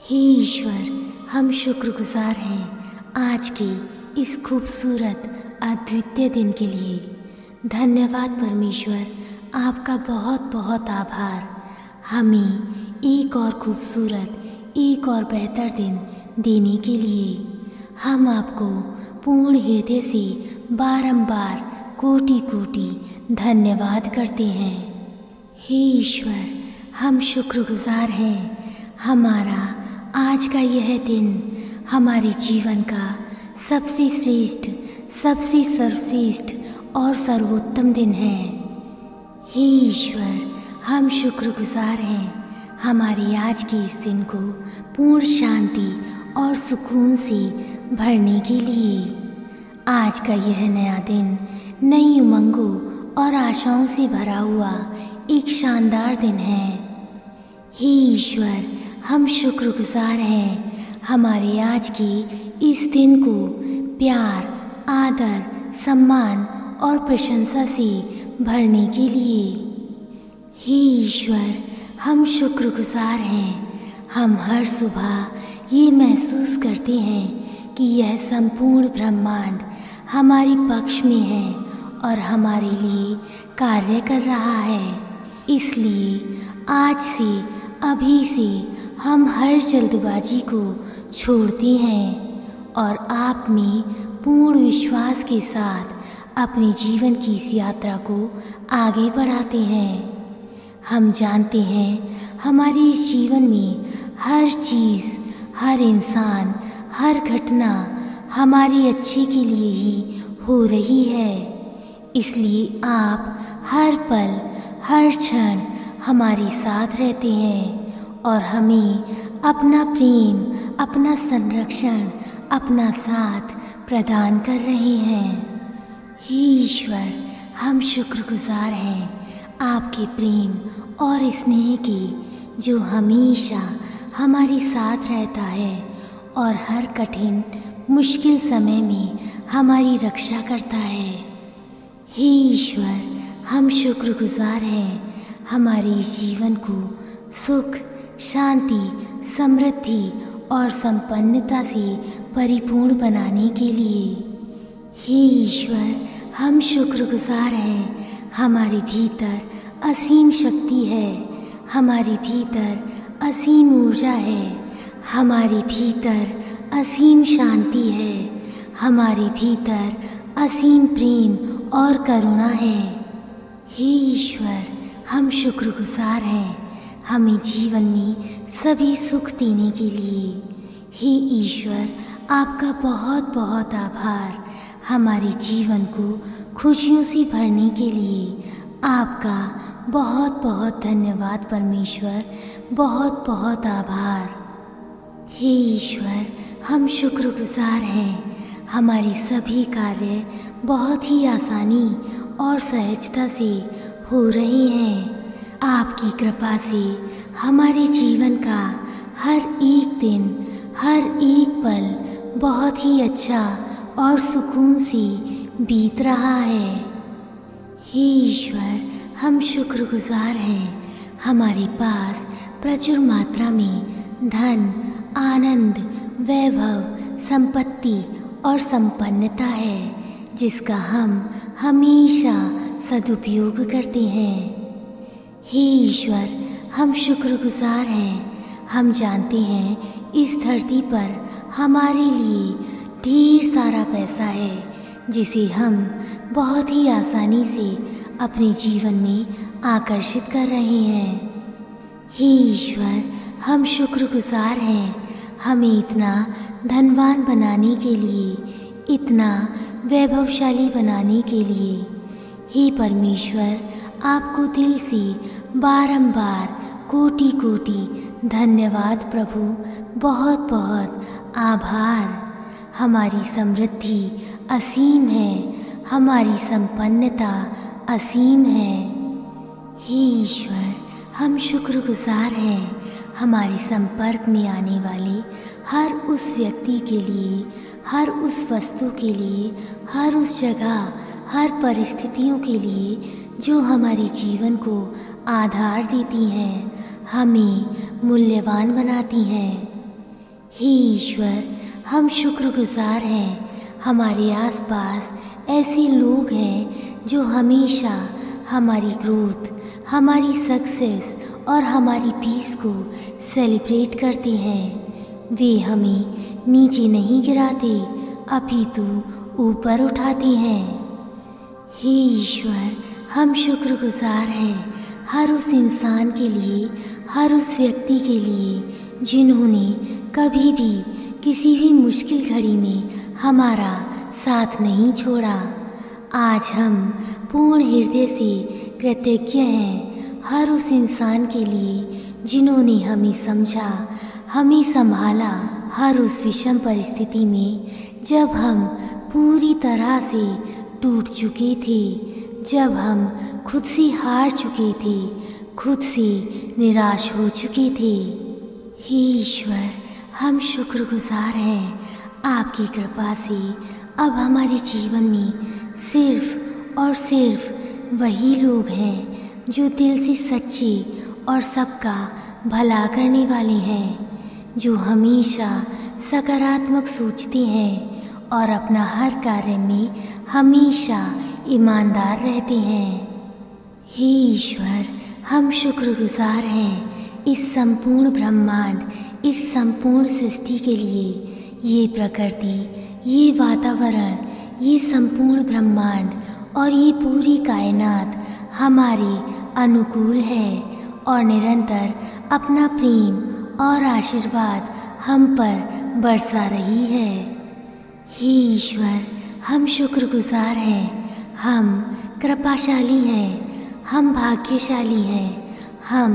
हे ईश्वर, हम शुक्रगुजार हैं आज के इस खूबसूरत अद्वितीय दिन के लिए। धन्यवाद परमेश्वर, आपका बहुत बहुत आभार हमें एक और खूबसूरत, एक और बेहतर दिन देने के लिए। हम आपको पूर्ण हृदय से बारंबार कोटि कोटि धन्यवाद करते हैं। हे ईश्वर, हम शुक्रगुजार हैं हमारा आज का यह दिन हमारे जीवन का सबसे श्रेष्ठ, सबसे सर्वश्रेष्ठ और सर्वोत्तम दिन है। हे ईश्वर, हम शुक्रगुजार हैं हमारे आज के इस दिन को पूर्ण शांति और सुकून से भरने के लिए। आज का यह नया दिन नई उमंगों और आशाओं से भरा हुआ एक शानदार दिन है। हे ईश्वर, हम शुक्रगुजार हैं हमारे आज के इस दिन को प्यार, आदर, सम्मान और प्रशंसा से भरने के लिए। हे ईश्वर, हम शुक्रगुजार हैं हम हर सुबह ये महसूस करते हैं कि यह संपूर्ण ब्रह्मांड हमारे पक्ष में है और हमारे लिए कार्य कर रहा है। इसलिए आज से, अभी से हम हर जल्दबाजी को छोड़ते हैं और आप में पूर्ण विश्वास के साथ अपने जीवन की इस यात्रा को आगे बढ़ाते हैं। हम जानते हैं हमारे इस जीवन में हर चीज़, हर इंसान, हर घटना हमारे अच्छे के लिए ही हो रही है। इसलिए आप हर पल, हर क्षण हमारे साथ रहते हैं और हमें अपना प्रेम, अपना संरक्षण, अपना साथ प्रदान कर रहे हैं। हे ईश्वर, हम शुक्रगुजार हैं आपके प्रेम और स्नेह के, जो हमेशा हमारे साथ रहता है और हर कठिन, मुश्किल समय में हमारी रक्षा करता है। हे ईश्वर, हम शुक्रगुजार हैं हमारे इस जीवन को सुख, शांति, समृद्धि और संपन्नता से परिपूर्ण बनाने के लिए। हे ईश्वर, हम शुक्रगुजार हैं हमारे भीतर असीम शक्ति है, हमारे भीतर असीम ऊर्जा है, हमारे भीतर असीम शांति है, हमारे भीतर असीम प्रेम और करुणा है। हे ईश्वर, हम शुक्रगुजार हैं हमें जीवन में सभी सुख देने के लिए। हे ईश्वर, आपका बहुत बहुत आभार हमारे जीवन को खुशियों से भरने के लिए। आपका बहुत बहुत धन्यवाद परमेश्वर, बहुत बहुत आभार। हे ईश्वर, हम शुक्रगुजार हैं हमारे सभी कार्य बहुत ही आसानी और सहजता से हो रहे हैं। आपकी कृपा से हमारे जीवन का हर एक दिन, हर एक पल बहुत ही अच्छा और सुकून से बीत रहा है। हे ईश्वर, हम शुक्रगुजार हैं हमारे पास प्रचुर मात्रा में धन, आनंद, वैभव, संपत्ति और संपन्नता है, जिसका हम हमेशा सदुपयोग करते हैं। हे ईश्वर, हम शुक्रगुजार हैं हम जानते हैं इस धरती पर हमारे लिए ढेर सारा पैसा है, जिसे हम बहुत ही आसानी से अपने जीवन में आकर्षित कर रहे हैं। हे ईश्वर, हम शुक्रगुजार हैं हमें इतना धनवान बनाने के लिए, इतना वैभवशाली बनाने के लिए। हे परमेश्वर, आपको दिल से बारंबार कोटि कोटि धन्यवाद प्रभु, बहुत बहुत आभार। हमारी समृद्धि असीम है, हमारी संपन्नता असीम है। हे ईश्वर, हम शुक्रगुजार हैं हमारे संपर्क में आने वाले हर उस व्यक्ति के लिए, हर उस वस्तु के लिए, हर उस जगह, हर परिस्थितियों के लिए जो हमारे जीवन को आधार देती हैं, हमें मूल्यवान बनाती हैं। हे ईश्वर, हम शुक्रगुजार हैं हमारे आसपास ऐसे लोग हैं जो हमेशा हमारी ग्रोथ, हमारी सक्सेस और हमारी पीस को सेलिब्रेट करते हैं। वे हमें नीचे नहीं गिराते, अपितु ऊपर उठाते हैं। हे ईश्वर, हम शुक्रगुजार हैं हर उस इंसान के लिए, हर उस व्यक्ति के लिए जिन्होंने कभी भी किसी भी मुश्किल घड़ी में हमारा साथ नहीं छोड़ा। आज हम पूर्ण हृदय से कृतज्ञ हैं हर उस इंसान के लिए जिन्होंने हमें समझा, हमें संभाला हर उस विषम परिस्थिति में जब हम पूरी तरह से टूट चुके थे, जब हम खुद से हार चुके थे, खुद से निराश हो चुके थे। हे ईश्वर, हम शुक्रगुजार हैं आपकी कृपा से अब हमारे जीवन में सिर्फ और सिर्फ वही लोग हैं जो दिल से सच्चे और सबका भला करने वाले हैं, जो हमेशा सकारात्मक सोचते हैं और अपना हर कार्य में हमेशा ईमानदार रहते हैं। हे ईश्वर, हम शुक्रगुजार हैं इस संपूर्ण ब्रह्मांड, इस संपूर्ण सृष्टि के लिए। ये प्रकृति, ये वातावरण, ये संपूर्ण ब्रह्मांड और ये पूरी कायनात हमारे अनुकूल है और निरंतर अपना प्रेम और आशीर्वाद हम पर बरसा रही है। हे ईश्वर, हम शुक्रगुजार हैं, हम कृपाशाली हैं, हम भाग्यशाली हैं, हम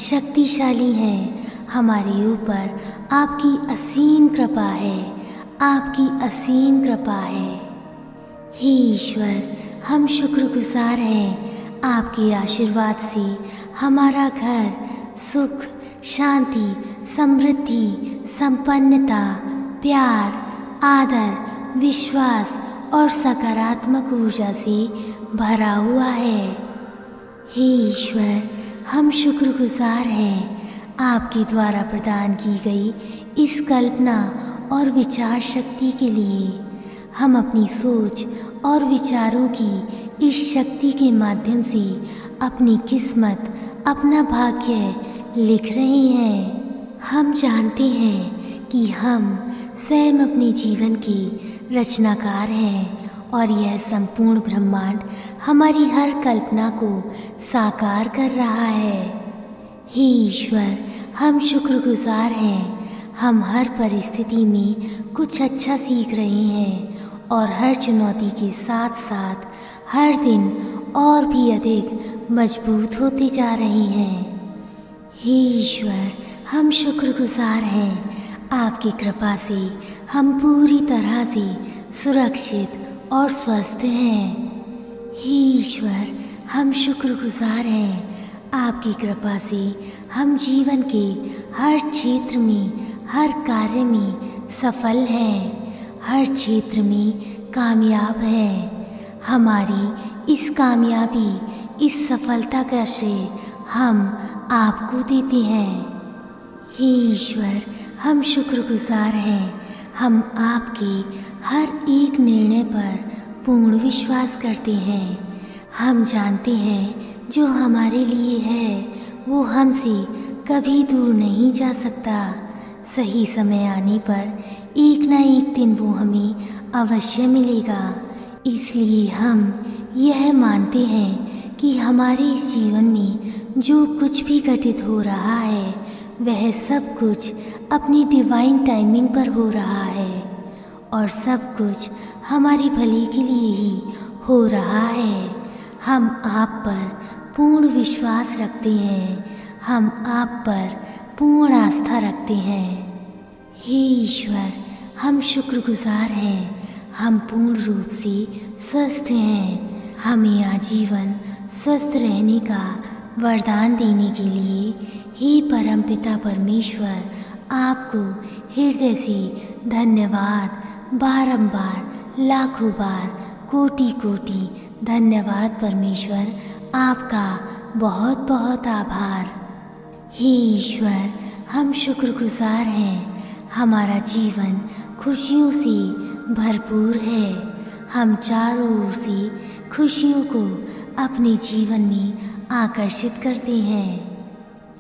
शक्तिशाली हैं। हमारे ऊपर आपकी असीम कृपा है, आपकी असीम कृपा है। हे ईश्वर, हम शुक्रगुजार हैं आपके आशीर्वाद से हमारा घर सुख, शांति, समृद्धि, संपन्नता, प्यार, आदर, विश्वास और सकारात्मक ऊर्जा से भरा हुआ है। हे ईश्वर, हम शुक्रगुजार हैं आपके द्वारा प्रदान की गई इस कल्पना और विचार शक्ति के लिए। हम अपनी सोच और विचारों की इस शक्ति के माध्यम से अपनी किस्मत, अपना भाग्य लिख रहे हैं। हम जानते हैं कि हम स्वयं अपने जीवन के रचनाकार हैं और यह संपूर्ण ब्रह्मांड हमारी हर कल्पना को साकार कर रहा है। हे ईश्वर, हम शुक्रगुजार हैं हम हर परिस्थिति में कुछ अच्छा सीख रहे हैं और हर चुनौती के साथ साथ हर दिन और भी अधिक मजबूत होते जा रहे हैं। हे ईश्वर, हम शुक्रगुजार हैं आपकी कृपा से हम पूरी तरह से सुरक्षित और स्वस्थ हैं। हे ईश्वर, हम शुक्रगुजार हैं आपकी कृपा से हम जीवन के हर क्षेत्र में, हर कार्य में सफल हैं, हर क्षेत्र में कामयाब हैं। हमारी इस कामयाबी, इस सफलता का श्रेय हम आपको देते हैं। हे ईश्वर, हम शुक्रगुजार हैं हम आपके हर एक निर्णय पर पूर्ण विश्वास करते हैं। हम जानते हैं जो हमारे लिए है वो हमसे कभी दूर नहीं जा सकता। सही समय आने पर एक ना एक दिन वो हमें अवश्य मिलेगा। इसलिए हम यह मानते हैं कि हमारे इस जीवन में जो कुछ भी घटित हो रहा है वह सब कुछ अपनी डिवाइन टाइमिंग पर हो रहा है और सब कुछ हमारी भले के लिए ही हो रहा है। हम आप पर पूर्ण विश्वास रखते हैं, हम आप पर पूर्ण आस्था रखते हैं। हे ईश्वर, हम शुक्रगुजार हैं हम पूर्ण रूप से स्वस्थ हैं। हमें आजीवन स्वस्थ रहने का वरदान देने के लिए हे परमपिता परमेश्वर, आपको हृदय से धन्यवाद, बारंबार लाखों बार कोटि कोटि धन्यवाद परमेश्वर, आपका बहुत बहुत आभार। हे ईश्वर, हम शुक्रगुजार हैं हमारा जीवन खुशियों से भरपूर है। हम चारों ओर से खुशियों को अपने जीवन में आकर्षित करते हैं।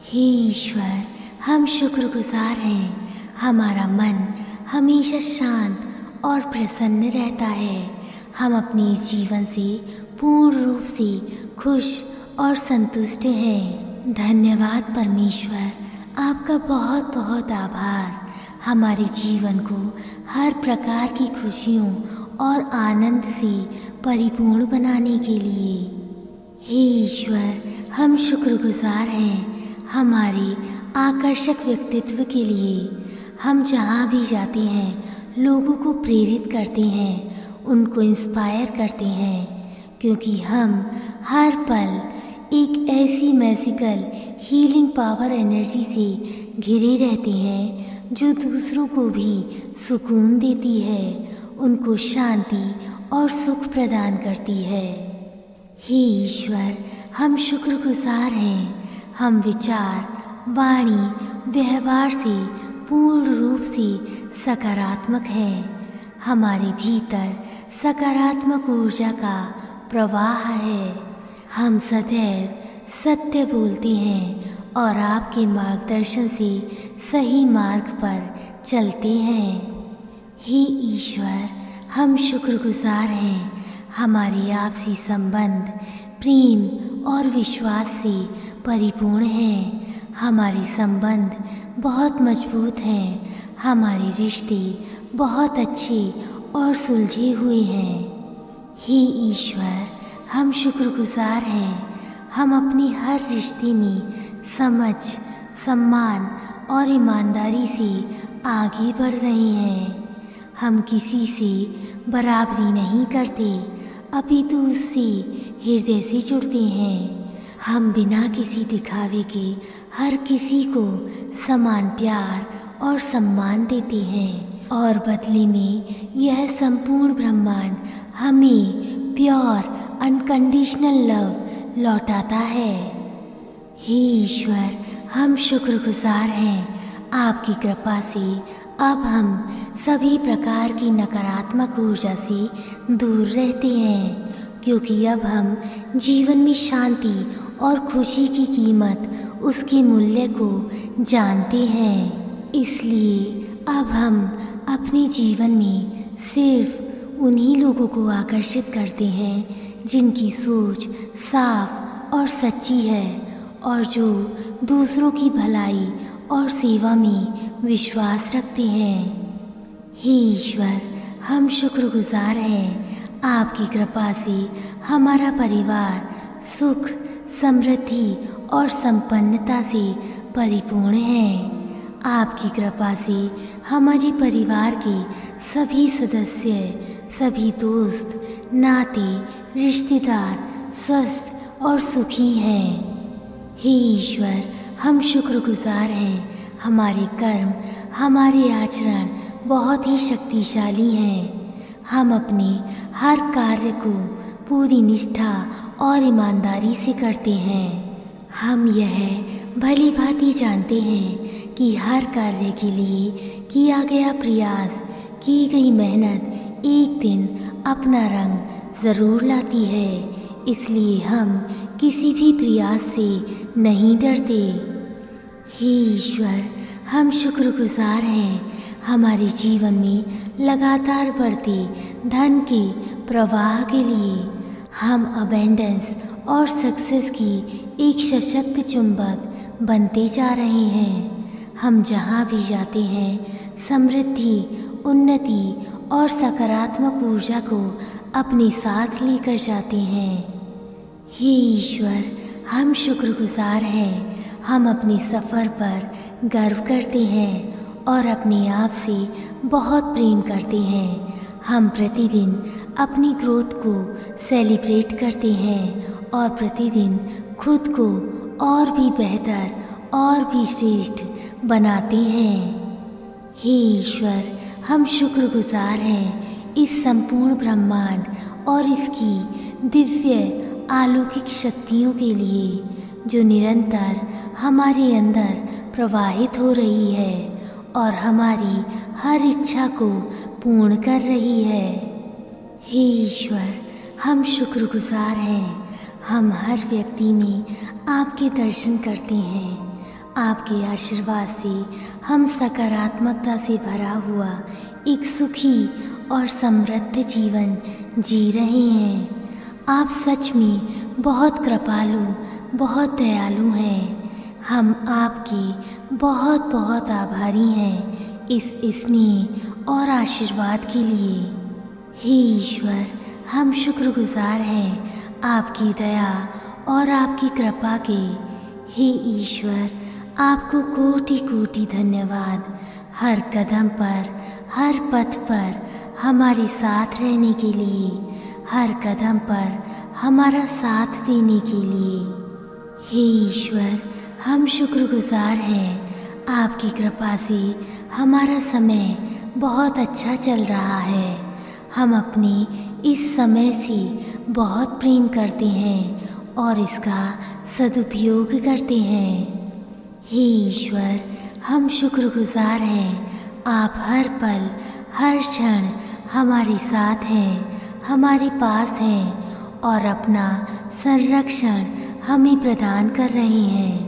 हे ईश्वर, हम शुक्रगुजार हैं। हमारा मन हमेशा शांत और प्रसन्न रहता है। हम अपने इस जीवन से पूर्ण रूप से खुश और संतुष्ट हैं। धन्यवाद परमेश्वर, आपका बहुत बहुत आभार हमारे जीवन को हर प्रकार की खुशियों और आनंद से परिपूर्ण बनाने के लिए। हे ईश्वर, हम शुक्रगुजार हैं हमारे आकर्षक व्यक्तित्व के लिए। हम जहाँ भी जाते हैं लोगों को प्रेरित करते हैं, उनको इंस्पायर करते हैं, क्योंकि हम हर पल एक ऐसी मैजिकल हीलिंग पावर एनर्जी से घिरे रहते हैं जो दूसरों को भी सुकून देती है, उनको शांति और सुख प्रदान करती है। हे ईश्वर, हम शुक्रगुजार हैं। हम विचार, वाणी, व्यवहार से पूर्ण रूप से सकारात्मक हैं। हमारे भीतर सकारात्मक ऊर्जा का प्रवाह है। हम सदैव सत्य बोलते हैं और आपके मार्गदर्शन से सही मार्ग पर चलते हैं। हे ईश्वर, हम शुक्रगुजार हैं। हमारे आपसी संबंध प्रेम और विश्वास से परिपूर्ण हैं। हमारे संबंध बहुत मजबूत हैं। हमारे रिश्ते बहुत अच्छे और सुलझे हुए हैं। हे ईश्वर, हम शुक्रगुजार हैं। हम अपनी हर रिश्ते में समझ, सम्मान और ईमानदारी से आगे बढ़ रहे हैं। हम किसी से बराबरी नहीं करते, अपितु उससे हृदय से जुड़ते हैं। हम बिना किसी दिखावे के हर किसी को समान प्यार और सम्मान देते हैं और बदले में यह संपूर्ण ब्रह्मांड हमें प्योर अनकंडीशनल लव लौटाता है। हे ईश्वर, हम शुक्रगुजार हैं। आपकी कृपा से अब हम सभी प्रकार की नकारात्मक ऊर्जा से दूर रहते हैं, क्योंकि अब हम जीवन में शांति और खुशी की कीमत, उसके मूल्य को जानते हैं। इसलिए अब हम अपने जीवन में सिर्फ उन्हीं लोगों को आकर्षित करते हैं जिनकी सोच साफ और सच्ची है और जो दूसरों की भलाई और सेवा में विश्वास रखते हैं। हे ईश्वर, हम शुक्रगुजार हैं। आपकी कृपा से हमारा परिवार सुख, समृद्धि और संपन्नता से परिपूर्ण है। आपकी कृपा से हमारे परिवार के सभी सदस्य, सभी दोस्त, नाते, रिश्तेदार स्वस्थ और सुखी हैं। हे ईश्वर, हम शुक्रगुजार हैं। हमारे कर्म, हमारे आचरण बहुत ही शक्तिशाली हैं। हम अपने हर कार्य को पूरी निष्ठा और ईमानदारी से करते हैं। हम यह भली भांति जानते हैं कि हर कार्य के लिए किया गया प्रयास, की गई मेहनत एक दिन अपना रंग ज़रूर लाती है। इसलिए हम किसी भी प्रयास से नहीं डरते। हे ईश्वर, हम शुक्रगुजार हैं। हमारे जीवन में लगातार बढ़ते धन के प्रवाह के लिए हम अबेंडेंस और सक्सेस की एक सशक्त चुंबक बनते जा रहे हैं। हम जहाँ भी जाते हैं समृद्धि, उन्नति और सकारात्मक ऊर्जा को अपने साथ लेकर जाते हैं। हे ईश्वर, हम शुक्रगुजार हैं। हम अपने सफ़र पर गर्व करते हैं और अपने आप से बहुत प्रेम करते हैं। हम प्रतिदिन अपनी ग्रोथ को सेलिब्रेट करते हैं और प्रतिदिन खुद को और भी बेहतर और भी श्रेष्ठ बनाते हैं। हे ईश्वर, हम शुक्रगुजार हैं इस संपूर्ण ब्रह्मांड और इसकी दिव्य अलौकिक शक्तियों के लिए जो निरंतर हमारे अंदर प्रवाहित हो रही है और हमारी हर इच्छा को पूर्ण कर रही है। हे ईश्वर, हम शुक्रगुजार हैं। हम हर व्यक्ति में आपके दर्शन करते हैं। आपके आशीर्वाद से हम सकारात्मकता से भरा हुआ एक सुखी और समृद्ध जीवन जी रहे हैं। आप सच में बहुत कृपालु, बहुत दयालु हैं। हम आपके बहुत बहुत आभारी हैं इस स्नेह और आशीर्वाद के लिए। हे ईश्वर, हम शुक्रगुजार हैं आपकी दया और आपकी कृपा के। हे ईश्वर, आपको कोटि कोटि धन्यवाद। हर कदम पर, हर पथ पर हमारे साथ रहने के लिए, हर कदम पर हमारा साथ देने के लिए। हे ईश्वर, हम शुक्रगुजार हैं आपकी कृपा से हमारा समय बहुत अच्छा चल रहा है। हम अपने इस समय से बहुत प्रेम करते हैं और इसका सदुपयोग करते हैं। हे ईश्वर, हम शुक्रगुजार हैं आप हर पल, हर क्षण हमारे साथ हैं, हमारे पास हैं और अपना संरक्षण हमें प्रदान कर रहे हैं।